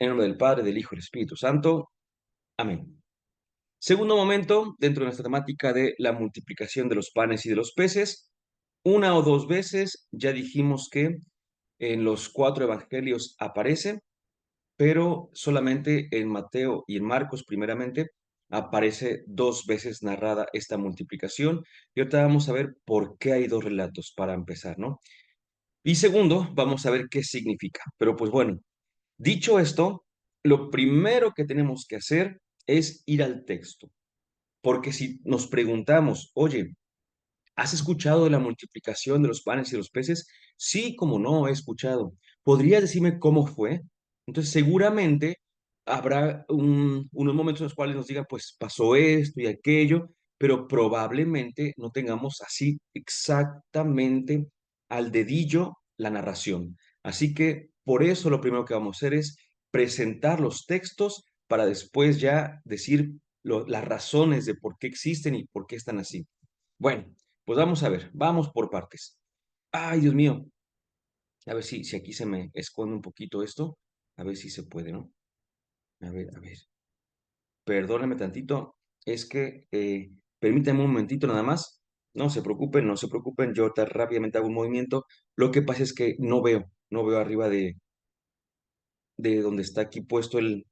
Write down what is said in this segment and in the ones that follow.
En nombre del Padre, del Hijo y del Espíritu Santo. Amén. Segundo momento, dentro de nuestra temática de la multiplicación de los panes y de los peces, una o dos veces ya dijimos que en los cuatro evangelios aparece, pero solamente en Mateo y en Marcos, primeramente, aparece dos veces narrada esta multiplicación. Y ahorita vamos a ver por qué hay dos relatos para empezar, ¿no? Y segundo, vamos a ver qué significa. Pero pues bueno, dicho esto, lo primero que tenemos que hacer es ir al texto. Porque si nos preguntamos, oye, ¿has escuchado de la multiplicación de los panes y los peces? Sí, como no, he escuchado. ¿Podrías decirme cómo fue? Entonces, seguramente habrá unos momentos en los cuales nos digan, pues pasó esto y aquello, pero probablemente no tengamos así exactamente al dedillo la narración. Así que por eso lo primero que vamos a hacer es presentar los textos para después ya decir las razones de por qué existen y por qué están así. Bueno, pues vamos a ver, vamos por partes. Ay, Dios mío, a ver si aquí se me esconde un poquito esto, a ver si se puede, ¿no? A ver, perdóname tantito, es que permítanme un momentito nada más, no se preocupen, no se preocupen, yo rápidamente hago un movimiento, lo que pasa es que no veo arriba de donde está aquí puesto el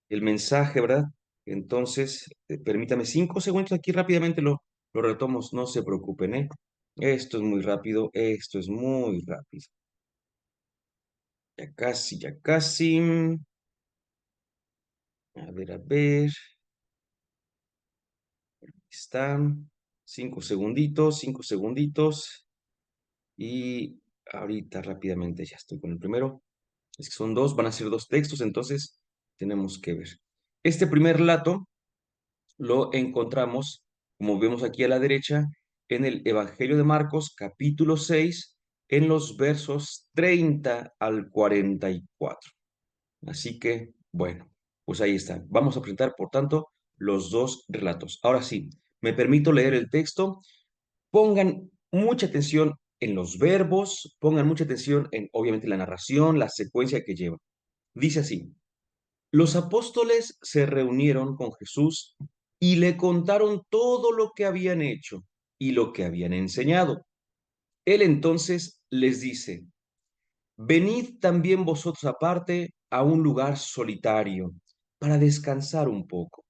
mensaje, ¿verdad? Entonces, permítame 5 segundos aquí rápidamente lo retomo, no se preocupen, ¿eh? Esto es muy rápido, esto es muy rápido. Ya casi, ya casi. A ver. Están 5 segunditos, 5 segunditos. Y ahorita rápidamente ya estoy con el primero. Es que son dos, van a ser dos textos, entonces tenemos que ver. Este primer relato lo encontramos, como vemos aquí a la derecha, en el Evangelio de Marcos, capítulo 6, en los versos 30 al 44. Así que, bueno, pues ahí están. Vamos a presentar, por tanto, los dos relatos. Ahora sí, me permito leer el texto. Pongan mucha atención en los verbos, pongan mucha atención en, obviamente, la narración, la secuencia que lleva. Dice así: los apóstoles se reunieron con Jesús y le contaron todo lo que habían hecho y lo que habían enseñado. Él entonces les dice: venid también vosotros aparte a un lugar solitario para descansar un poco,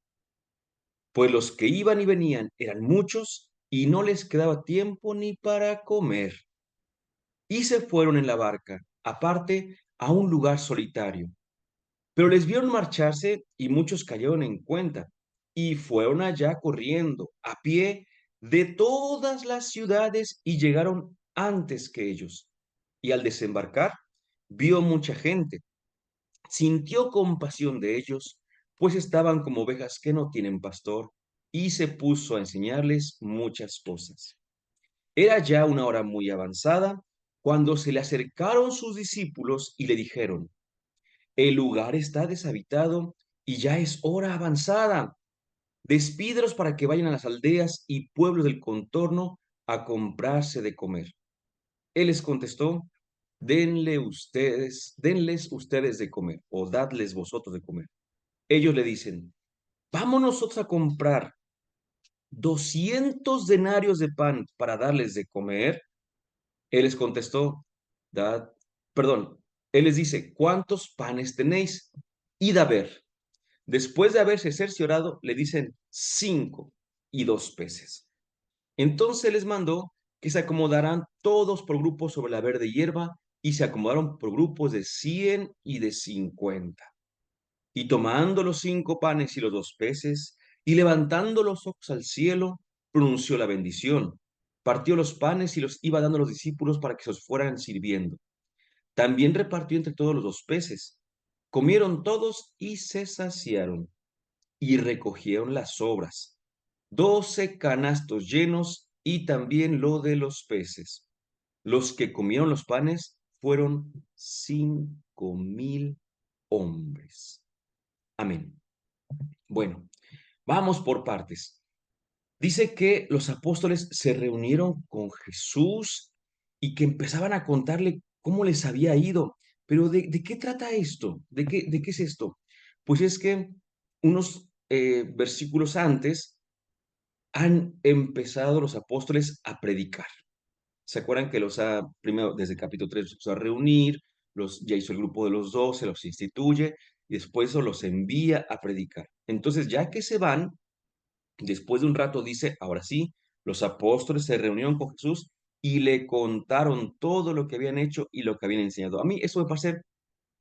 pues los que iban y venían eran muchos y no les quedaba tiempo ni para comer. Y se fueron en la barca, aparte a un lugar solitario. Pero les vieron marcharse y muchos cayeron en cuenta y fueron allá corriendo a pie de todas las ciudades y llegaron antes que ellos. Y al desembarcar, vio mucha gente, sintió compasión de ellos, pues estaban como ovejas que no tienen pastor, y se puso a enseñarles muchas cosas. Era ya una hora muy avanzada cuando se le acercaron sus discípulos y le dijeron: el lugar está deshabitado y ya es hora avanzada. Despídelos para que vayan a las aldeas y pueblos del contorno a comprarse de comer. Él les contestó: denles ustedes de comer, o dadles vosotros de comer. Ellos le dicen: vamos nosotros a comprar 200 denarios de pan para darles de comer. Él les contestó: dad, perdón, él les dice: ¿cuántos panes tenéis? Id a ver. Después de haberse cerciorado, le dicen: 5 y 2 peces. Entonces les mandó que se acomodaran todos por grupos sobre la verde hierba, y se acomodaron por grupos de 100 y de 50. Y tomando los 5 panes y los 2 peces, y levantando los ojos al cielo, pronunció la bendición. Partió los panes y los iba dando a los discípulos para que se los fueran sirviendo. También repartió entre todos los 2 peces. Comieron todos y se saciaron, y recogieron las sobras, 12 canastos llenos, y también lo de los peces. Los que comieron los panes fueron 5,000 hombres. Amén. Bueno, vamos por partes. Dice que los apóstoles se reunieron con Jesús y que empezaban a contarle cómo les había ido. Pero ¿de qué trata esto? ¿De qué es esto? Pues es que unos versículos antes han empezado los apóstoles a predicar. ¿Se acuerdan que primero desde el capítulo 3 los empezó a reunir, ya hizo el grupo de los 12, los instituye, y después eso los envía a predicar? Entonces, ya que se van, después de un rato dice, ahora sí, los apóstoles se reunieron con Jesús y le contaron todo lo que habían hecho y lo que habían enseñado. A mí eso me parece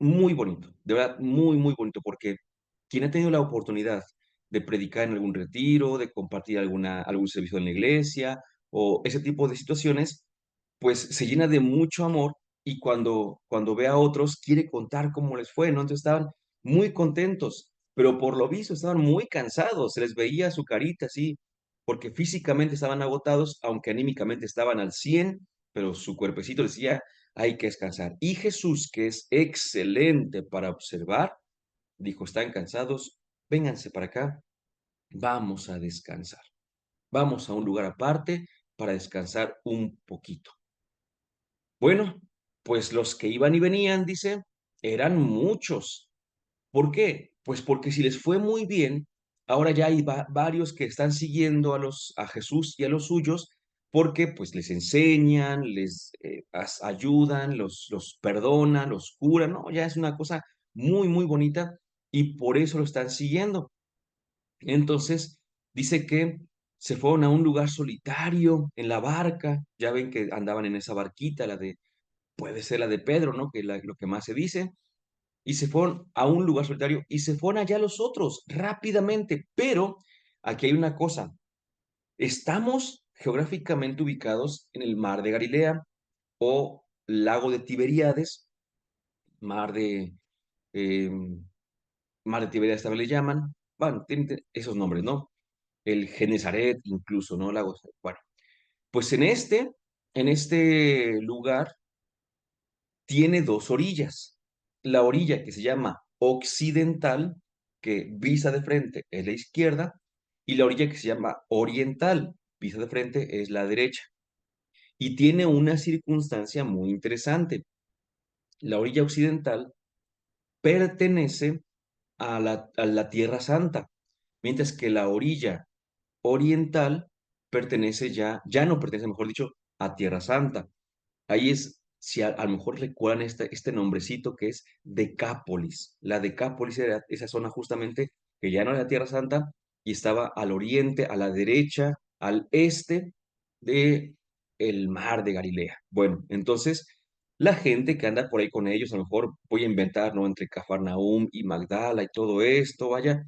muy bonito, de verdad, muy, muy bonito, porque quien ha tenido la oportunidad de predicar en algún retiro, de compartir algún servicio en la iglesia o ese tipo de situaciones, pues se llena de mucho amor y cuando ve a otros quiere contar cómo les fue, ¿no? Entonces estaban muy contentos, pero por lo visto estaban muy cansados, se les veía su carita así, porque físicamente estaban agotados, aunque anímicamente estaban al 100, pero su cuerpecito decía, hay que descansar. Y Jesús, que es excelente para observar, dijo, están cansados, vénganse para acá, vamos a descansar. Vamos a un lugar aparte para descansar un poquito. Bueno, pues los que iban y venían, dice, eran muchos. ¿Por qué? Pues porque si les fue muy bien, ahora ya hay varios que están siguiendo a Jesús y a los suyos, porque pues les enseñan, les ayudan, los perdonan, los curan, ¿no? Ya es una cosa muy, muy bonita y por eso lo están siguiendo. Entonces, dice que se fueron a un lugar solitario en la barca, ya ven que andaban en esa barquita, puede ser la de Pedro, ¿no? Que es lo que más se dice, y se fueron a un lugar solitario y se fueron allá los otros rápidamente. Pero aquí hay una cosa, estamos geográficamente ubicados en el mar de Galilea o lago de Tiberíades, mar de, mar de Tiberíades también le llaman, bueno, tienen esos nombres, ¿no? El Genezaret incluso, ¿no? Lago, bueno, pues en este lugar tiene dos orillas. La orilla que se llama occidental, que vista de frente es la izquierda, y la orilla que se llama oriental, vista de frente es la derecha. Y tiene una circunstancia muy interesante. La orilla occidental pertenece a la Tierra Santa, mientras que la orilla oriental ya no pertenece, mejor dicho, a Tierra Santa. Ahí es, si a lo mejor recuerdan este nombrecito que es Decápolis. La Decápolis era esa zona justamente que ya no era Tierra Santa y estaba al oriente, a la derecha, al este de el mar de Galilea. Bueno, entonces la gente que anda por ahí con ellos, a lo mejor voy a inventar, ¿no? Entre Cafarnaúm y Magdala y todo esto, vaya,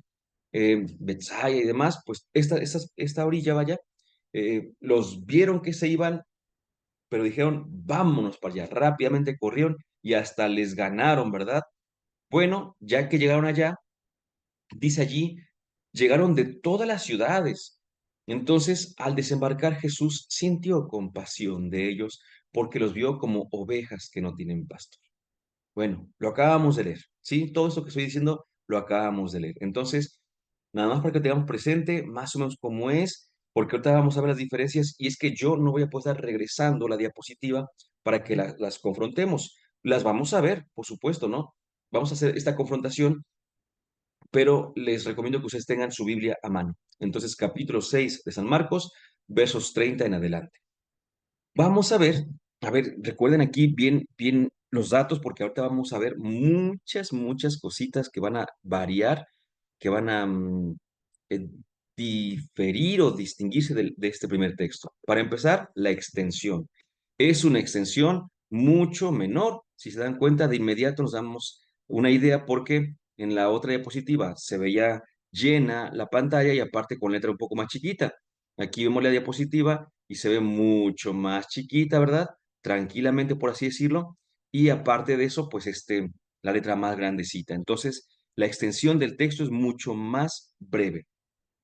Bethsaida y demás, pues esta orilla, vaya, los vieron que se iban pero dijeron, vámonos para allá. Rápidamente corrieron y hasta les ganaron, ¿verdad? Bueno, ya que llegaron allá, dice allí, llegaron de todas las ciudades. Entonces, al desembarcar, Jesús sintió compasión de ellos porque los vio como ovejas que no tienen pastor. Bueno, lo acabamos de leer, ¿sí? Todo esto que estoy diciendo lo acabamos de leer. Entonces, nada más para que tengamos presente más o menos cómo es, porque ahorita vamos a ver las diferencias y es que yo no voy a poder estar regresando la diapositiva para que las confrontemos. Las vamos a ver, por supuesto, ¿no? Vamos a hacer esta confrontación, pero les recomiendo que ustedes tengan su Biblia a mano. Entonces, capítulo 6 de San Marcos, versos 30 en adelante. Vamos a ver, recuerden aquí bien, bien los datos, porque ahorita vamos a ver muchas, muchas cositas que van a variar, que van a eh, diferir o distinguirse de este primer texto. Para empezar, la extensión. Es una extensión mucho menor. Si se dan cuenta, de inmediato nos damos una idea porque en la otra diapositiva se veía llena la pantalla y aparte con letra un poco más chiquita. Aquí vemos la diapositiva y se ve mucho más chiquita, ¿verdad? Tranquilamente, por así decirlo. Y aparte de eso, pues la letra más grandecita. Entonces, la extensión del texto es mucho más breve.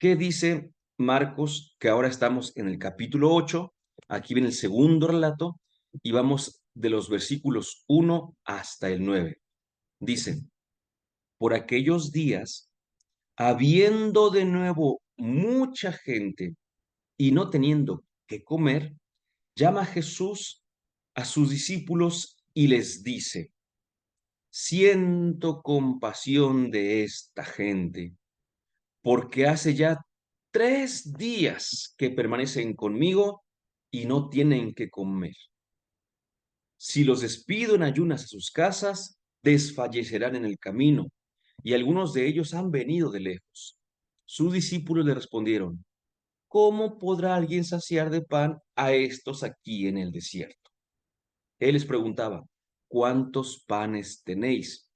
¿Qué dice Marcos? Que ahora estamos en el capítulo 8. Aquí viene el segundo relato y vamos de los versículos 1 hasta el 9. Dice, por aquellos días, habiendo de nuevo mucha gente y no teniendo que comer, llama a Jesús a sus discípulos y les dice, siento compasión de esta gente, porque hace ya 3 días que permanecen conmigo y no tienen que comer. Si los despido en ayunas a sus casas, desfallecerán en el camino, y algunos de ellos han venido de lejos. Sus discípulos le respondieron, ¿cómo podrá alguien saciar de pan a estos aquí en el desierto? Él les preguntaba, ¿cuántos panes tenéis?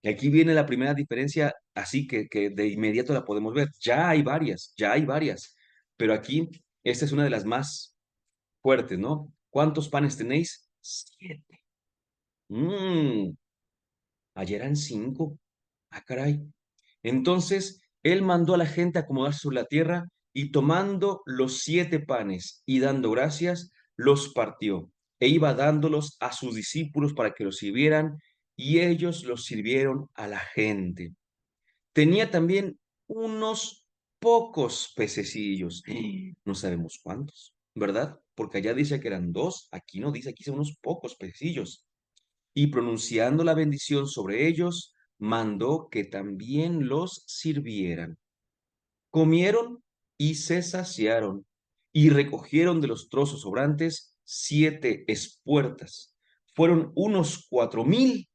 Y aquí viene la primera diferencia, así que de inmediato la podemos ver. Ya hay varias, pero aquí esta es una de las más fuertes, ¿no? ¿Cuántos panes tenéis? 7. Mmm, ayer eran 5. Ah, caray. Entonces él mandó a la gente a acomodarse sobre la tierra y tomando los 7 panes y dando gracias, los partió e iba dándolos a sus discípulos para que los sirvieran y ellos los sirvieron a la gente. Tenía también unos pocos pececillos, no sabemos cuántos, ¿verdad? Porque allá dice que eran 2, aquí no dice, aquí son unos pocos pececillos. Y pronunciando la bendición sobre ellos, mandó que también los sirvieran. Comieron y se saciaron, y recogieron de los trozos sobrantes 7 espuertas. Fueron unos 4,000,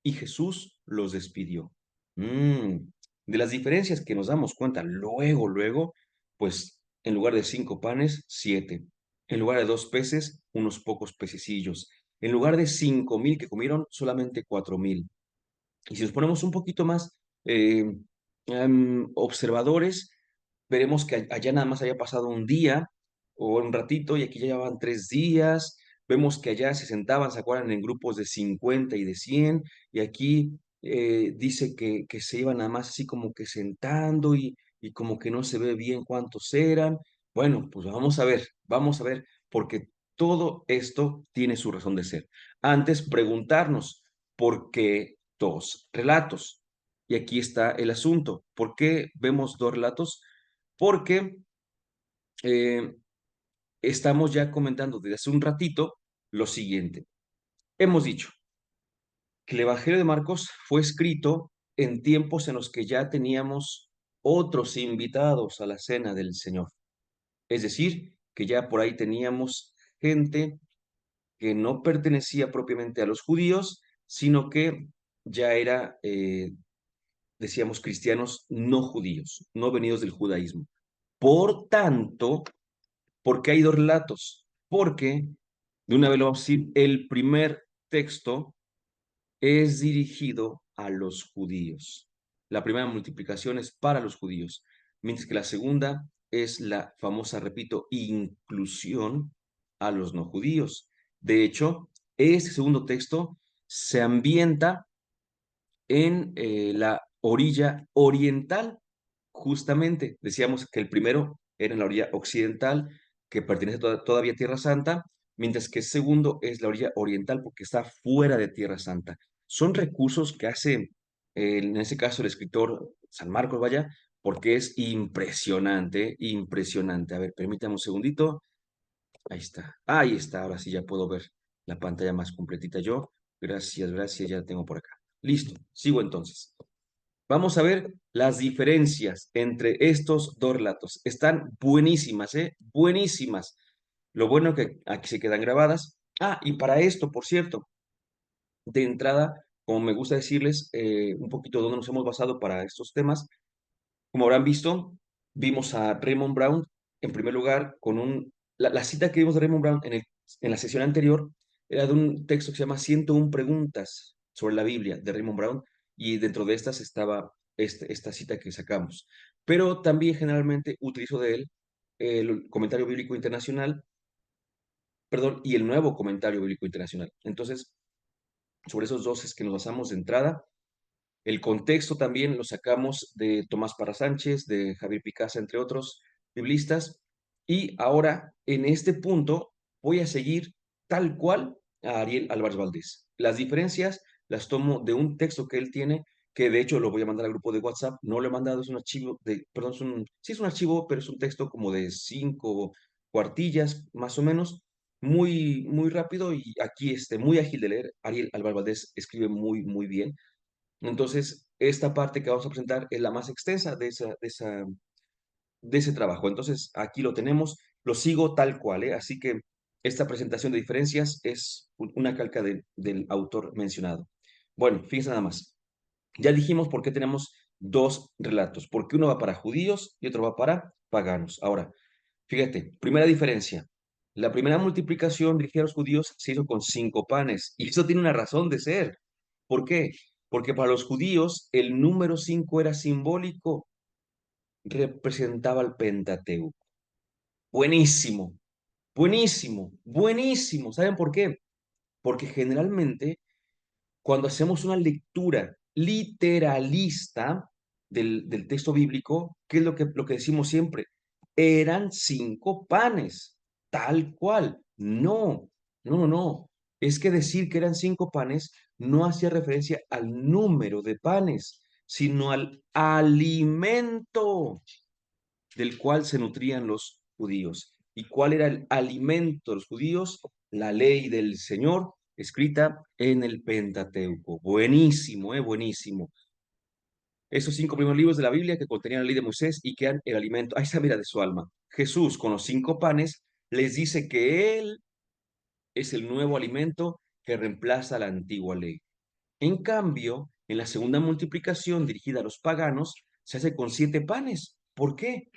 y Jesús los despidió. Mm, De las diferencias que nos damos cuenta luego, pues en lugar de 5 panes, 7. En lugar de 2 peces, unos pocos pececillos. En lugar de 5,000 que comieron, solamente 4,000. Y si nos ponemos un poquito más eh, observadores, veremos que allá nada más haya pasado un día o un ratito y aquí ya llevaban 3 días. Vemos que allá se sentaban, se acuerdan, en grupos de 50 y de 100 y aquí dice que se iban nada más así como que sentando y como que no se ve bien cuántos eran. Bueno, pues vamos a ver, porque todo esto tiene su razón de ser. Antes preguntarnos, ¿por qué 2 relatos? Y aquí está el asunto. ¿Por qué vemos 2 relatos? Porque eh, estamos ya comentando desde hace un ratito lo siguiente. Hemos dicho que el Evangelio de Marcos fue escrito en tiempos en los que ya teníamos otros invitados a la cena del Señor. Es decir, que ya por ahí teníamos gente que no pertenecía propiamente a los judíos, sino que ya era, decíamos, cristianos no judíos, no venidos del judaísmo. Por tanto, ¿por qué hay 2 relatos? Porque, de una vez lo vamos a decir, el primer texto es dirigido a los judíos. La primera multiplicación es para los judíos, mientras que la segunda es la famosa, repito, inclusión a los no judíos. De hecho, este segundo texto se ambienta en la orilla oriental. Justamente decíamos que el primero era en la orilla occidental, que pertenece todavía a Tierra Santa, mientras que el segundo es la orilla oriental porque está fuera de Tierra Santa. Son recursos que hace, en ese caso, el escritor San Marcos, vaya, porque es impresionante, impresionante. A ver, permítame un segundito. Ahí está, ahora sí ya puedo ver la pantalla más completita yo. Gracias, gracias, ya la tengo por acá. Listo, sigo entonces. Vamos a ver las diferencias entre estos 2 relatos. Están buenísimas, ¿eh? Buenísimas. Lo bueno que aquí se quedan grabadas. Ah, y para esto, por cierto, de entrada, como me gusta decirles, un poquito dónde nos hemos basado para estos temas. Como habrán visto, vimos a Raymond Brown en primer lugar con la cita que vimos de Raymond Brown en la sesión anterior era de un texto que se llama 101 preguntas sobre la Biblia de Raymond Brown y dentro de estas estaba esta cita que sacamos. Pero también generalmente utilizo de él el comentario bíblico internacional, perdón, y el nuevo comentario bíblico internacional. Entonces, sobre esos dos es que nos basamos de entrada. El contexto también lo sacamos de Tomás Parra Sánchez, de Javier Picasa, entre otros biblistas. Y ahora, en este punto, voy a seguir tal cual a Ariel Álvarez Valdés. Las diferencias las tomo de un texto que él tiene, que de hecho lo voy a mandar al grupo de WhatsApp. No lo he mandado, es un archivo perdón, sí es un archivo, pero es un texto como de 5 cuartillas, más o menos, muy rápido y aquí muy ágil de leer. Ariel Álvarez Valdés escribe muy bien. Entonces, esta parte que vamos a presentar es la más extensa de ese trabajo. Entonces, aquí lo tenemos, lo sigo tal cual, ¿eh? Así que esta presentación de diferencias es una calca del autor mencionado. Bueno, fíjense nada más. Ya dijimos por qué tenemos dos relatos, porque uno va para judíos y otro va para paganos. Ahora, fíjate, primera diferencia. La primera multiplicación dirigida a los judíos se hizo con 5 panes, y eso tiene una razón de ser. ¿Por qué? Porque para los judíos el número 5 era simbólico, representaba el Pentateuco. Buenísimo, buenísimo. ¿Saben por qué? Porque generalmente cuando hacemos una lectura literalista del texto bíblico, ¿qué es lo que decimos siempre? Eran 5 panes, tal cual. No. Es que decir que eran 5 panes no hacía referencia al número de panes, sino al alimento del cual se nutrían los judíos. ¿Y cuál era el alimento de los judíos? La ley del Señor, escrita en el Pentateuco. Buenísimo, buenísimo. Esos 5 primeros libros de la Biblia que contenían la ley de Moisés y que eran el alimento, ahí está, mira, de su alma. Jesús, con los 5 panes, les dice que Él es el nuevo alimento que reemplaza la antigua ley. En cambio, en la segunda multiplicación dirigida a los paganos, se hace con 7 panes. ¿Por qué?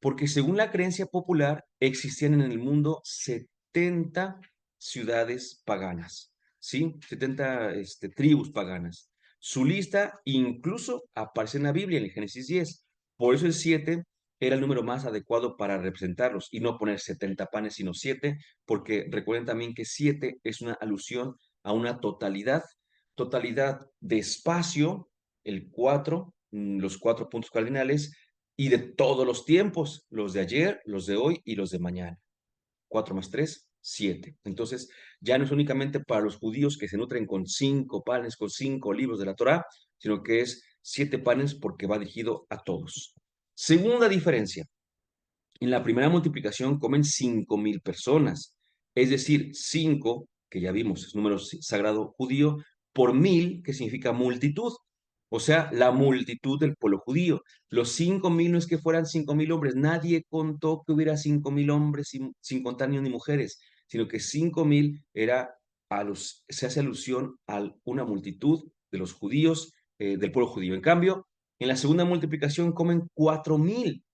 Porque según la creencia popular, existían en el mundo 70 ciudades paganas, ¿sí? 70 tribus paganas. Su lista incluso aparece en la Biblia, en el Génesis 10. Por eso el 7 era el número más adecuado para representarlos y no poner 70 panes, sino 7, porque recuerden también que 7 es una alusión a una totalidad de espacio, el 4, los 4 puntos cardinales, y de todos los tiempos, los de ayer, los de hoy y los de mañana. 4 más 3, 7. Entonces, ya no es únicamente para los judíos que se nutren con 5 panes, con 5 libros de la Torá, sino que es 7 panes porque va dirigido a todos. Segunda diferencia, en la primera multiplicación comen 5,000 personas, es decir, 5, que ya vimos, es número sagrado judío, por 1,000, que significa multitud, o sea, la multitud del pueblo judío. Los 5,000 no es que fueran 5,000 hombres, nadie contó que hubiera 5,000 hombres sin contar ni mujeres, sino que 5,000 se hace alusión a una multitud de los judíos, del pueblo judío. En cambio, en la segunda multiplicación comen 4,000.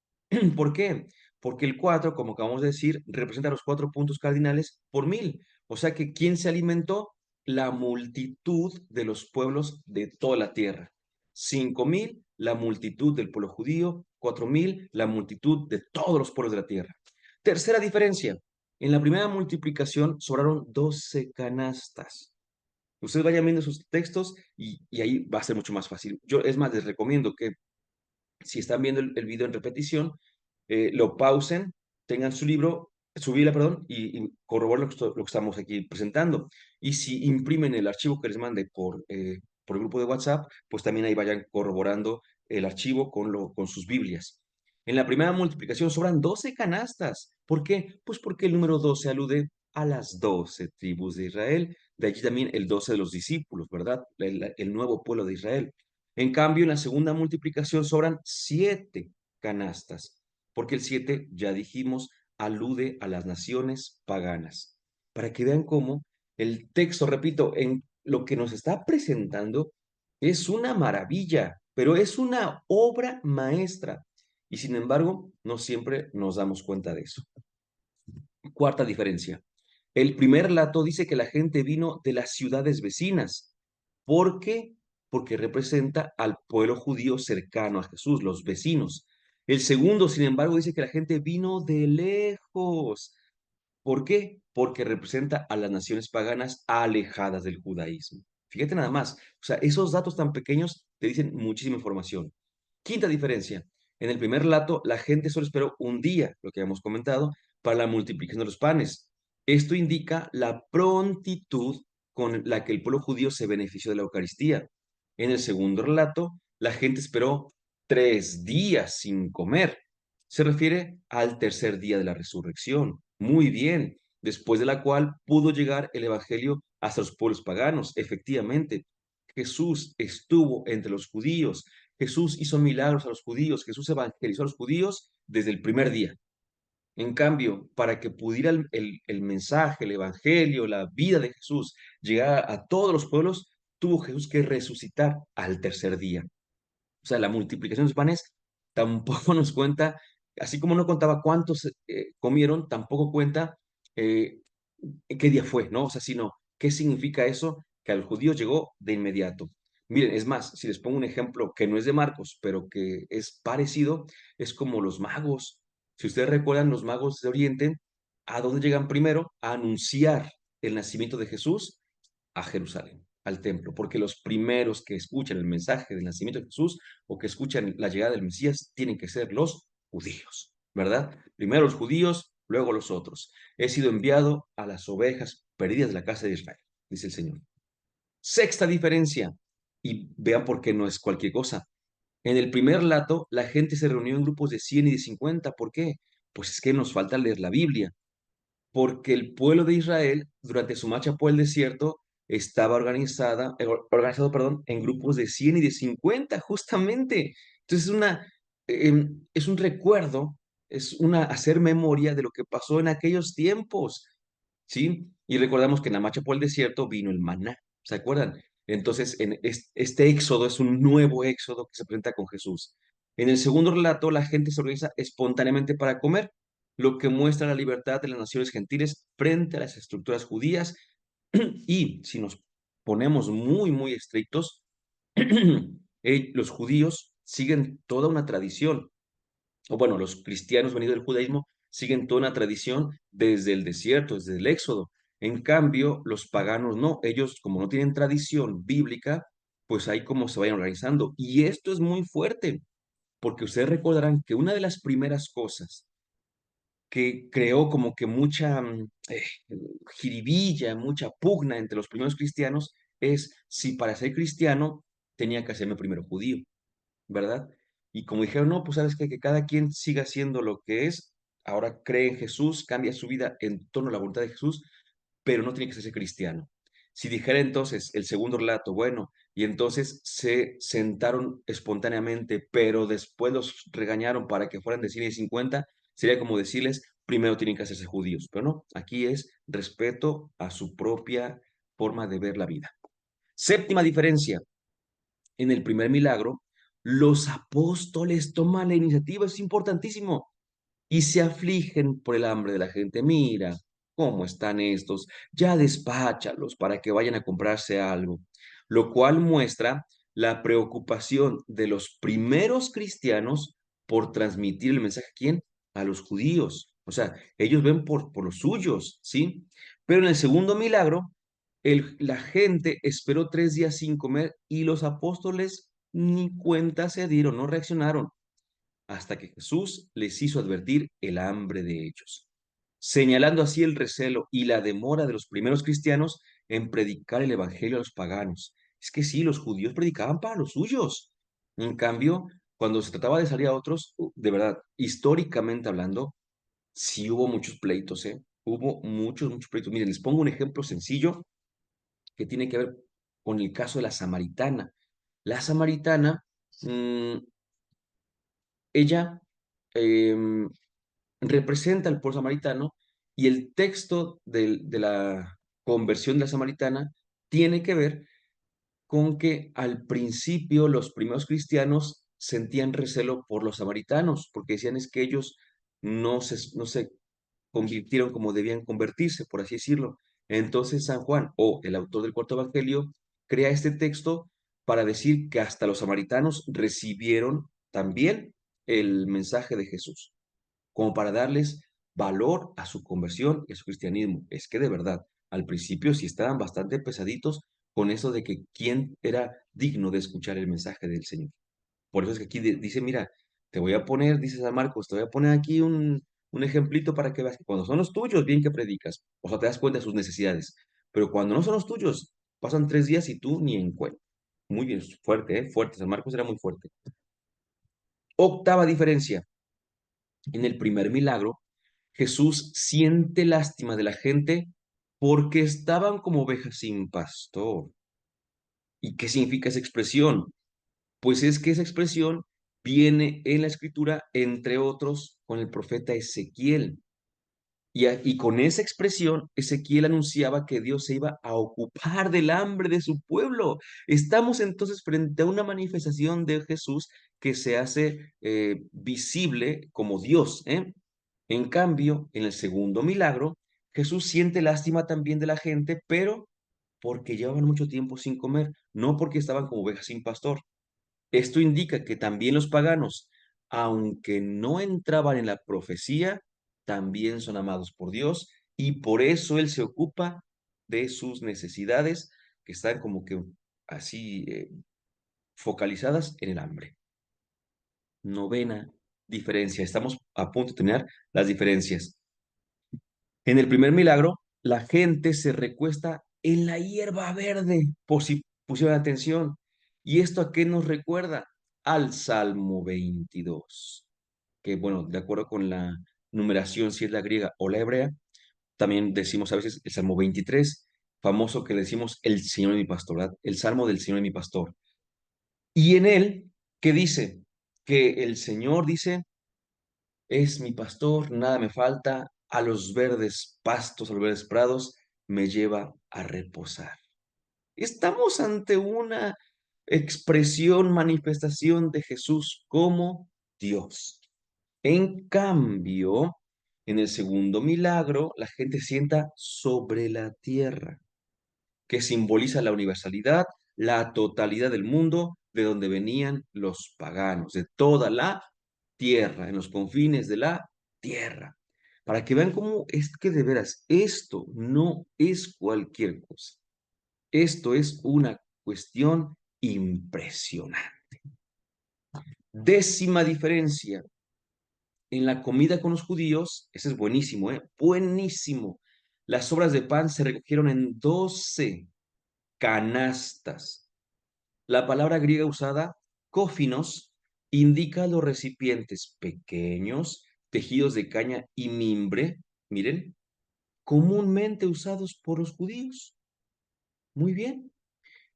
¿Por qué? Porque el 4, como acabamos de decir, representa los 4 puntos cardinales por 1,000. O sea que ¿quién se alimentó? La multitud de los pueblos de toda la tierra. 5,000, la multitud del pueblo judío. 4,000, la multitud de todos los pueblos de la tierra. Tercera diferencia. En la primera multiplicación sobraron 12 canastas. Ustedes vayan viendo sus textos y ahí va a ser mucho más fácil. Yo, es más, les recomiendo que si están viendo el video en repetición, lo pausen, tengan su Biblia, perdón, y corroboren lo que estamos aquí presentando. Y si imprimen el archivo que les mande por el grupo de WhatsApp, pues también ahí vayan corroborando el archivo con sus Biblias. En la primera multiplicación sobran 12 canastas. ¿Por qué? Pues porque el número 12 alude a las 12 tribus de Israel. De allí también el 12 de los discípulos, ¿verdad? El nuevo pueblo de Israel. En cambio, en la segunda multiplicación sobran 7 canastas, porque el 7, ya dijimos, alude a las naciones paganas. Para que vean cómo el texto, repito, en lo que nos está presentando es una maravilla, pero es una obra maestra. Y sin embargo, no siempre nos damos cuenta de eso. Cuarta diferencia. El primer relato dice que la gente vino de las ciudades vecinas. ¿Por qué? Porque representa al pueblo judío cercano a Jesús, los vecinos. El segundo, sin embargo, dice que la gente vino de lejos. ¿Por qué? Porque representa a las naciones paganas alejadas del judaísmo. Fíjate nada más, o sea, esos datos tan pequeños te dicen muchísima información. Quinta diferencia, en el primer relato la gente solo esperó un día, lo que hemos comentado, para la multiplicación de los panes. Esto indica la prontitud con la que el pueblo judío se benefició de la Eucaristía. En el segundo relato, la gente esperó 3 días sin comer. Se refiere al tercer día de la resurrección. Muy bien. después de la cual pudo llegar el evangelio hasta los pueblos paganos. Efectivamente, Jesús estuvo entre los judíos, Jesús hizo milagros a los judíos, Jesús evangelizó a los judíos desde el primer día. En cambio, para que pudiera el mensaje, el evangelio, la vida de Jesús llegar a todos los pueblos, tuvo Jesús que resucitar al tercer día. O sea, la multiplicación de los panes tampoco nos cuenta, así como no contaba cuántos comieron, tampoco cuenta eh, qué día fue, ¿no? O sea, sino qué significa eso que a los judíos llegó de inmediato. Miren, es más, si les pongo un ejemplo que no es de Marcos, pero que es parecido, es como los magos. Si ustedes recuerdan, los magos de Oriente, ¿a dónde llegan primero? A anunciar el nacimiento de Jesús a Jerusalén, al templo, porque los primeros que escuchan el mensaje del nacimiento de Jesús o que escuchan la llegada del Mesías tienen que ser los judíos, ¿verdad? Primero los judíos, luego los otros. He sido enviado a las ovejas perdidas de la casa de Israel, dice el Señor. Sexta diferencia, y vean por qué no es cualquier cosa. En el primer relato, la gente se reunió en grupos de 100 y de 50. ¿Por qué? Pues es que nos falta leer la Biblia porque el pueblo de Israel, durante su marcha por el desierto, estaba organizado, perdón, en grupos de 100 y de 50, justamente. Entonces es un recuerdo, es una hacer memoria de lo que pasó en aquellos tiempos, ¿sí? Y recordamos que en la marcha por el desierto vino el maná, ¿se acuerdan? Entonces, este éxodo es un nuevo éxodo que se presenta con Jesús. En el segundo relato, la gente se organiza espontáneamente para comer, lo que muestra la libertad de las naciones gentiles frente a las estructuras judías. Y si nos ponemos muy, muy estrictos, los judíos siguen toda una tradición, o bueno, los cristianos venidos del judaísmo siguen toda una tradición desde el desierto, desde el éxodo. En cambio, los paganos no, ellos como no tienen tradición bíblica, pues ahí como se vayan organizando. Y esto es muy fuerte, porque ustedes recordarán que una de las primeras cosas que creó como que mucha jiribilla, mucha pugna entre los primeros cristianos, es si para ser cristiano tenía que hacerme primero judío, ¿verdad? Y como dijeron, no, pues sabes qué? Que cada quien siga siendo lo que es, ahora cree en Jesús, cambia su vida en torno a la voluntad de Jesús, pero no tiene que ser cristiano. Si dijera entonces el segundo relato, bueno, y entonces se sentaron espontáneamente, pero después los regañaron para que fueran de 100 y 50, sería como decirles, primero tienen que hacerse judíos, pero no, aquí es respeto a su propia forma de ver la vida. Séptima diferencia, en el primer milagro, los apóstoles toman la iniciativa, es importantísimo y se afligen por el hambre de la gente. Mira cómo están estos, ya despáchalos para que vayan a comprarse algo, lo cual muestra la preocupación de los primeros cristianos por transmitir el mensaje a quién, a los judíos. O sea, ellos ven por los suyos, ¿sí? Pero en el segundo milagro, la gente esperó 3 días sin comer y los apóstoles ni cuenta se dieron, no reaccionaron hasta que Jesús les hizo advertir el hambre de ellos, señalando así el recelo y la demora de los primeros cristianos en predicar el evangelio a los paganos. Es que sí, los judíos predicaban para los suyos. En cambio, cuando se trataba de salir a otros, de verdad, históricamente hablando, sí hubo muchos pleitos, ¿eh? Hubo muchos, muchos pleitos. Miren, les pongo un ejemplo sencillo que tiene que ver con el caso de la samaritana. La samaritana, mmm, ella em, representa al pueblo samaritano y el texto de la conversión de la samaritana tiene que ver con que al principio los primeros cristianos sentían recelo por los samaritanos, porque decían es que ellos no se convirtieron como debían convertirse, por así decirlo. Entonces San Juan, o el autor del cuarto evangelio, crea este texto para decir que hasta los samaritanos recibieron también el mensaje de Jesús como para darles valor a su conversión y a su cristianismo. Es que de verdad, al principio sí estaban bastante pesaditos con eso de que quién era digno de escuchar el mensaje del Señor. Por eso es que aquí dice, mira, te voy a poner, dice San Marcos, te voy a poner aquí un ejemplito para que veas que cuando son los tuyos, bien que predicas, o sea, te das cuenta de sus necesidades, pero cuando no son los tuyos, pasan 3 días y tú ni en cuenta. Muy bien, fuerte, ¿eh? Fuerte, San Marcos era muy fuerte. Octava diferencia, en el primer milagro, Jesús siente lástima de la gente porque estaban como ovejas sin pastor. ¿Y qué significa esa expresión? Pues es que esa expresión viene en la escritura, entre otros, con el profeta Ezequiel. Y con esa expresión, Ezequiel anunciaba que Dios se iba a ocupar del hambre de su pueblo. Estamos entonces frente a una manifestación de Jesús que se hace visible como Dios, ¿eh? En cambio, en el segundo milagro, Jesús siente lástima también de la gente, pero porque llevaban mucho tiempo sin comer, no porque estaban como ovejas sin pastor. Esto indica que también los paganos, aunque no entraban en la profecía, también son amados por Dios y por eso Él se ocupa de sus necesidades que están como que así focalizadas en el hambre. Novena diferencia. Estamos a punto de terminar las diferencias. En el primer milagro, la gente se recuesta en la hierba verde, por si pusieron atención. ¿Y esto a qué nos recuerda? Al Salmo 22, que bueno, de acuerdo con la numeración, si es la griega o la hebrea, también decimos a veces el Salmo 23, famoso que le decimos el Señor es mi pastor, ¿verdad? El Salmo del Señor es mi pastor. Y en él, ¿qué dice? Que el Señor dice, es mi pastor, nada me falta, a los verdes pastos, a los verdes prados, me lleva a reposar. Estamos ante una expresión, manifestación de Jesús como Dios. En cambio, en el segundo milagro, la gente se sienta sobre la tierra, que simboliza la universalidad, la totalidad del mundo, de donde venían los paganos, de toda la tierra, en los confines de la tierra. Para que vean cómo es que de veras esto no es cualquier cosa. Esto es una cuestión impresionante. Décima diferencia. En la comida con los judíos, ese es buenísimo, ¿eh? Buenísimo. Las sobras de pan se recogieron en 12 canastas. La palabra griega usada, cófinos, indica los recipientes pequeños, tejidos de caña y mimbre, miren, comúnmente usados por los judíos. Muy bien.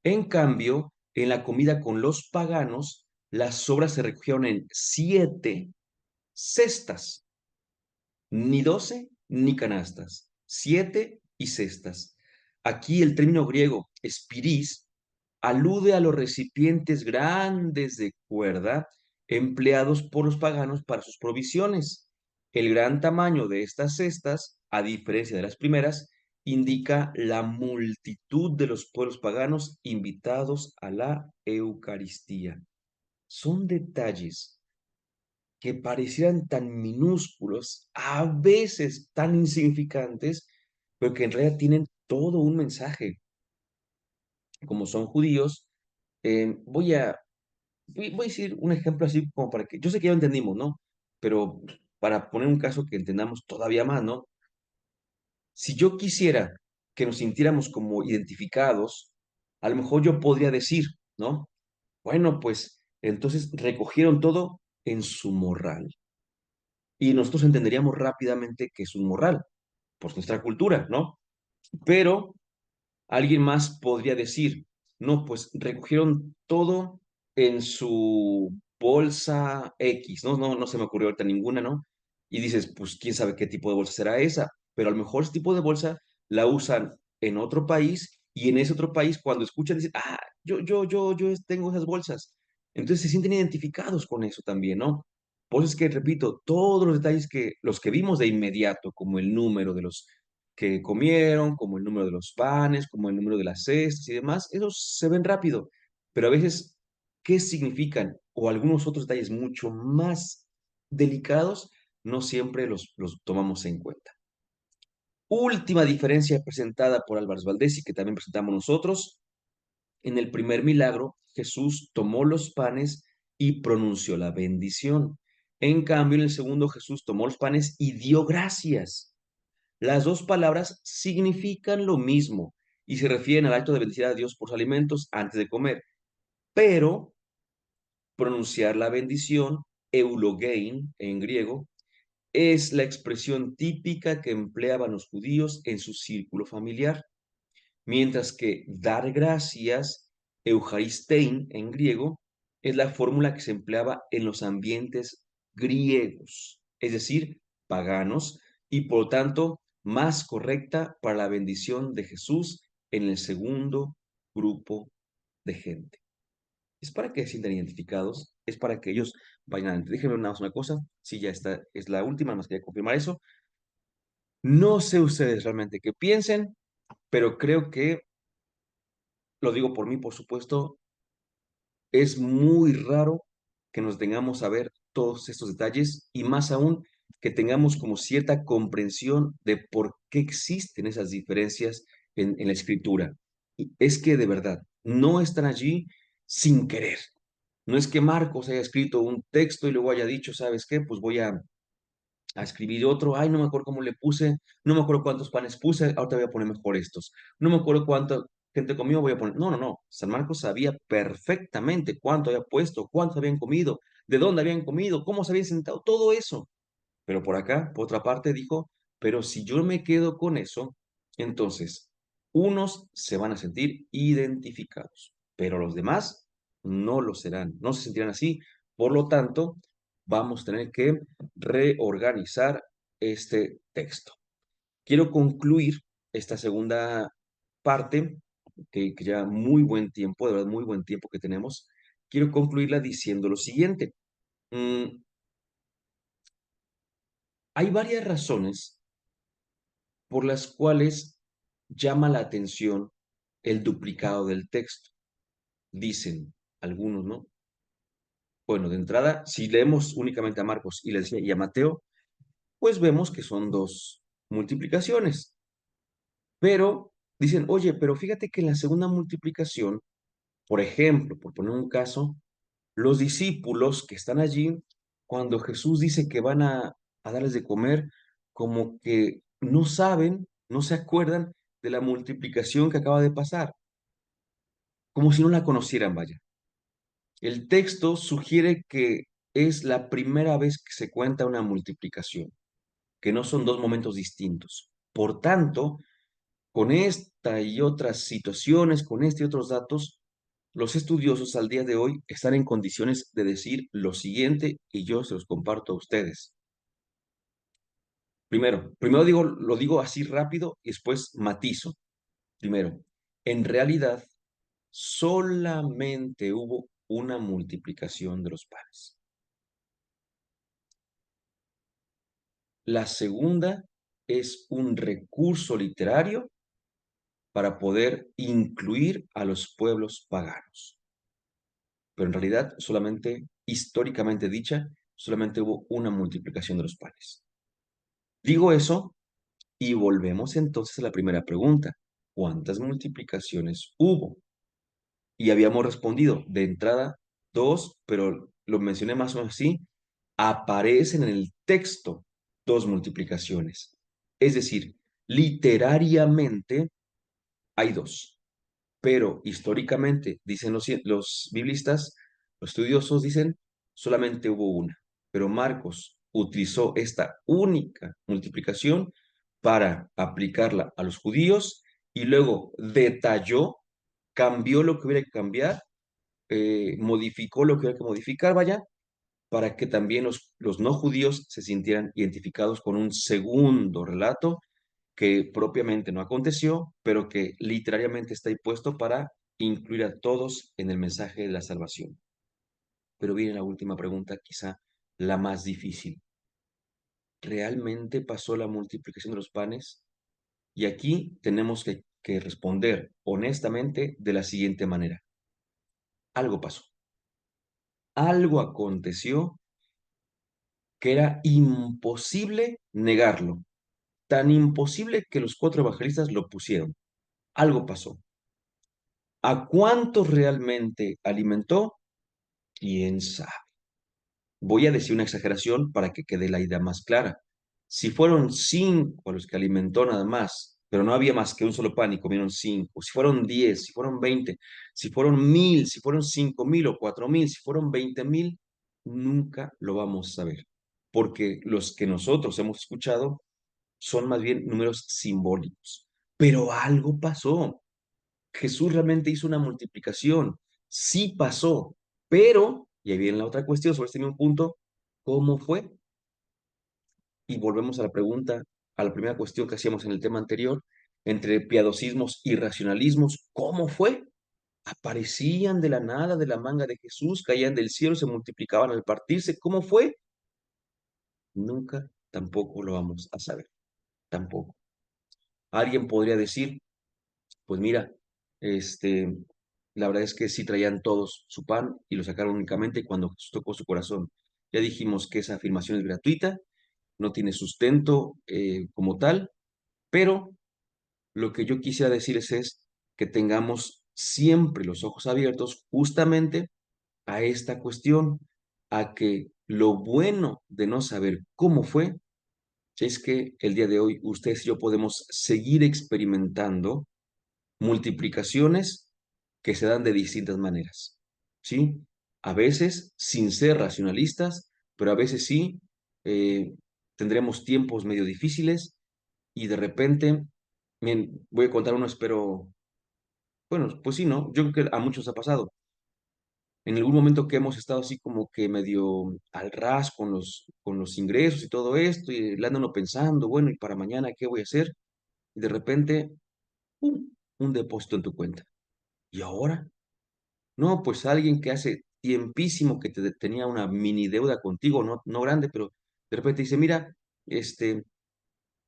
En cambio, en la comida con los paganos, las sobras se recogieron en 7 cestas, ni 12 ni canastas, 7 y cestas. Aquí el término griego espiris alude a los recipientes grandes de cuerda empleados por los paganos para sus provisiones. El gran tamaño de estas cestas, a diferencia de las primeras, indica la multitud de los pueblos paganos invitados a la Eucaristía. Son detalles que parecieran tan minúsculos, a veces tan insignificantes, pero que en realidad tienen todo un mensaje. Como son judíos, voy a decir un ejemplo así como para que, yo sé que ya lo entendimos, ¿no? Pero para poner un caso que entendamos todavía más, ¿no? Si yo quisiera que nos sintiéramos como identificados, a lo mejor yo podría decir, ¿no? Bueno, pues entonces recogieron todo en su morral. Y nosotros entenderíamos rápidamente que es un morral, por nuestra cultura, ¿no? Pero alguien más podría decir, no, pues recogieron todo en su bolsa X, ¿no? No se me ocurrió ahorita ninguna, ¿no? Y dices, pues quién sabe qué tipo de bolsa será esa, pero a lo mejor ese tipo de bolsa la usan en otro país y en ese otro país cuando escuchan dicen, ah, yo tengo esas bolsas. Entonces se sienten identificados con eso también, ¿no? Por eso es que, repito, todos los detalles que los que vimos de inmediato, como el número de los que comieron, como el número de los panes, como el número de las cestas y demás, esos se ven rápido, pero a veces, ¿qué significan? O algunos otros detalles mucho más delicados, no siempre los tomamos en cuenta. Última diferencia presentada por Álvarez Valdés y que también presentamos nosotros. En el primer milagro, Jesús tomó los panes y pronunció la bendición. En cambio, en el segundo, Jesús tomó los panes y dio gracias. Las dos palabras significan lo mismo y se refieren al acto de bendecir a Dios por sus alimentos antes de comer, pero pronunciar la bendición, eulogein en griego, Es la expresión típica que empleaban los judíos en su círculo familiar, mientras que dar gracias, Eucharistein en griego, es la fórmula que se empleaba en los ambientes griegos, es decir, paganos, y por lo tanto más correcta para la bendición de Jesús en el segundo grupo de gente. Es para que se sientan identificados, es para que ellos vayan adelante. Déjenme nada más una cosa, si ya está, es la última, más quería confirmar eso. No sé ustedes realmente qué piensen, pero creo que, lo digo por mí, por supuesto, es muy raro que nos tengamos a ver todos estos detalles y más aún que tengamos como cierta comprensión de por qué existen esas diferencias en la escritura. Y es que de verdad, no están allí sin querer. No es que Marcos haya escrito un texto y luego haya dicho, ¿sabes qué? Pues voy a escribir otro, ay, no me acuerdo cómo le puse, no me acuerdo cuántos panes puse, ahorita voy a poner mejor estos, no me acuerdo cuánta gente comió, voy a poner, no, no, no, San Marcos sabía perfectamente cuánto había puesto, cuánto habían comido, de dónde habían comido, cómo se habían sentado, todo eso. Pero por acá, por otra parte, dijo, pero si yo me quedo con eso, entonces unos se van a sentir identificados, pero los demás no lo serán, no se sentirán así. Por lo tanto, vamos a tener que reorganizar este texto. Quiero concluir esta segunda parte, que ya muy buen tiempo, de verdad muy buen tiempo que tenemos. Quiero concluirla diciendo lo siguiente. Mm, Hay varias razones por las cuales llama la atención el duplicado del texto. Dicen algunos, ¿no? Bueno, de entrada, si leemos únicamente a Marcos y a Mateo, pues vemos que son dos multiplicaciones. Pero dicen, oye, pero fíjate que en la segunda multiplicación, por ejemplo, por poner un caso, los discípulos que están allí, cuando Jesús dice que van a darles de comer, como que no saben, no se acuerdan de la multiplicación que acaba de pasar, como si no la conocieran, vaya. El texto sugiere que es la primera vez que se cuenta una multiplicación, que no son dos momentos distintos. Por tanto, con esta y otras situaciones, con este y otros datos, los estudiosos al día de hoy están en condiciones de decir lo siguiente y yo se los comparto a ustedes. Primero digo, lo digo así rápido y después matizo. Primero, en realidad solamente hubo una multiplicación de los panes. La segunda es un recurso literario para poder incluir a los pueblos paganos. Pero en realidad, solamente, históricamente dicha, solamente hubo una multiplicación de los panes. Digo eso y volvemos entonces a la primera pregunta. ¿Cuántas multiplicaciones hubo? Y habíamos respondido de entrada dos, pero lo mencioné más o menos así. Aparecen en el texto dos multiplicaciones. Es decir, literariamente hay dos, pero históricamente, dicen los biblistas, los estudiosos dicen, solamente hubo una. Pero Marcos utilizó esta única multiplicación para aplicarla a los judíos y luego detalló, cambió lo que hubiera que cambiar, modificó lo que hubiera que modificar, vaya, para que también los no judíos se sintieran identificados con un segundo relato que propiamente no aconteció, pero que literariamente está ahí puesto para incluir a todos en el mensaje de la salvación. Pero viene la última pregunta, quizá la más difícil. ¿Realmente pasó la multiplicación de los panes? Y aquí tenemos que responder honestamente de la siguiente manera. Algo pasó. Algo aconteció que era imposible negarlo. Tan imposible que los cuatro evangelistas lo pusieron. Algo pasó. ¿A cuántos realmente alimentó? ¿Quién sabe? Voy a decir una exageración para que quede la idea más clara. Si fueron cinco los que alimentó nada más, pero no había más que un solo pan y comieron cinco, si fueron 10, si fueron 20, si fueron 1000, si fueron 5000 o 4000, si fueron 20000, nunca lo vamos a saber. porque los que nosotros hemos escuchado son más bien números simbólicos. Pero algo pasó. Jesús realmente hizo una multiplicación. Sí pasó, pero, y ahí viene la otra cuestión sobre este mismo punto, ¿cómo fue? Y volvemos a la pregunta, a la primera cuestión que hacíamos en el tema anterior, entre piadosismos y racionalismos, ¿cómo fue? Aparecían de la nada, de la manga de Jesús, caían del cielo, se multiplicaban al partirse. ¿Cómo fue? Nunca tampoco lo vamos a saber, tampoco. Alguien podría decir, pues mira, este, la verdad es que sí traían todos su pan y lo sacaron únicamente cuando Jesús tocó su corazón. Ya dijimos que esa afirmación es gratuita, no tiene sustento como tal, pero lo que yo quisiera decirles es que tengamos siempre los ojos abiertos justamente a esta cuestión, a que lo bueno de no saber cómo fue, es que el día de hoy ustedes y yo podemos seguir experimentando multiplicaciones que se dan de distintas maneras, ¿sí? A veces sin ser racionalistas, pero a veces sí, tendremos tiempos medio difíciles y de repente, miren, voy a contar uno, espero, bueno, pues sí, ¿no? Yo creo que a muchos ha pasado. En algún momento que hemos estado así como que medio al ras con los ingresos y todo esto, y le anda uno pensando, bueno, ¿y para mañana qué voy a hacer? Y de repente, ¡pum! Un depósito en tu cuenta. ¿Y ahora? No, pues alguien que hace tiempísimo que tenía una mini deuda contigo, no, no grande, pero de repente dice, mira,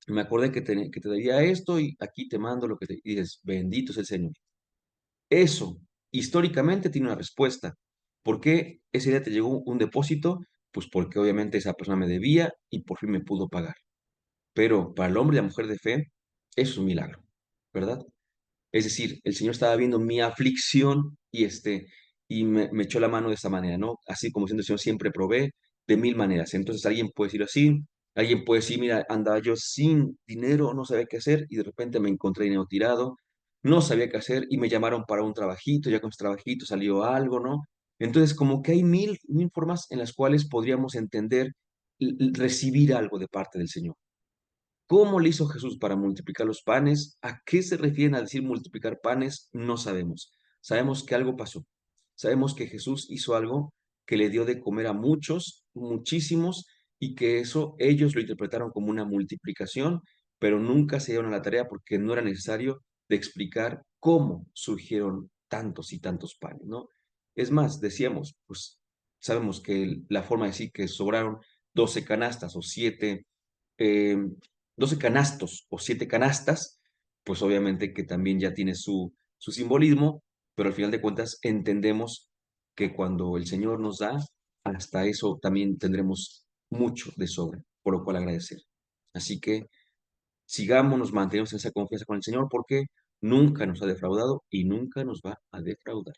me acordé que te debía esto y aquí te mando lo que te... Y dices, bendito es el Señor. Eso, históricamente, tiene una respuesta. ¿Por qué ese día te llegó un depósito? Pues porque obviamente esa persona me debía y por fin me pudo pagar. Pero para el hombre y la mujer de fe, eso es un milagro, ¿verdad? Es decir, el Señor estaba viendo mi aflicción y me echó la mano de esta manera, ¿no? Así como siendo el Señor siempre provee de mil maneras. Entonces alguien puede decirlo así, alguien puede decir, mira, andaba yo sin dinero, no sabía qué hacer y de repente me encontré dinero tirado, no sabía qué hacer y me llamaron para un trabajito, ya con ese trabajito salió algo, ¿no? Entonces como que hay mil formas en las cuales podríamos entender recibir algo de parte del Señor. ¿Cómo le hizo Jesús para multiplicar los panes? ¿A qué se refieren al decir multiplicar panes? No sabemos. Sabemos que algo pasó. Sabemos que Jesús hizo algo que le dio de comer a muchos, muchísimos, y que eso ellos lo interpretaron como una multiplicación, pero nunca se dieron a la tarea porque no era necesario de explicar cómo surgieron tantos y tantos panes, ¿no? Es más, decíamos, pues sabemos que la forma de decir que sobraron 12 canastas o 7 eh, 12 canastos o 7 canastas, pues obviamente que también ya tiene su simbolismo, pero al final de cuentas entendemos que cuando el Señor nos da, hasta eso también tendremos mucho de sobra, por lo cual agradecer. Así que sigamos, nos mantenemos en esa confianza con el Señor porque nunca nos ha defraudado y nunca nos va a defraudar.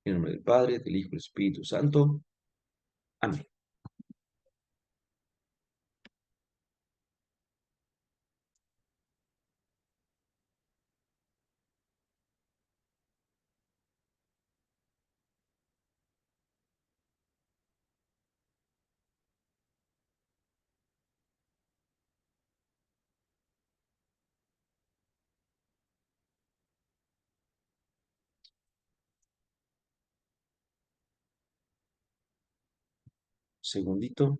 En el nombre del Padre, del Hijo y del Espíritu Santo. Amén. Segundito.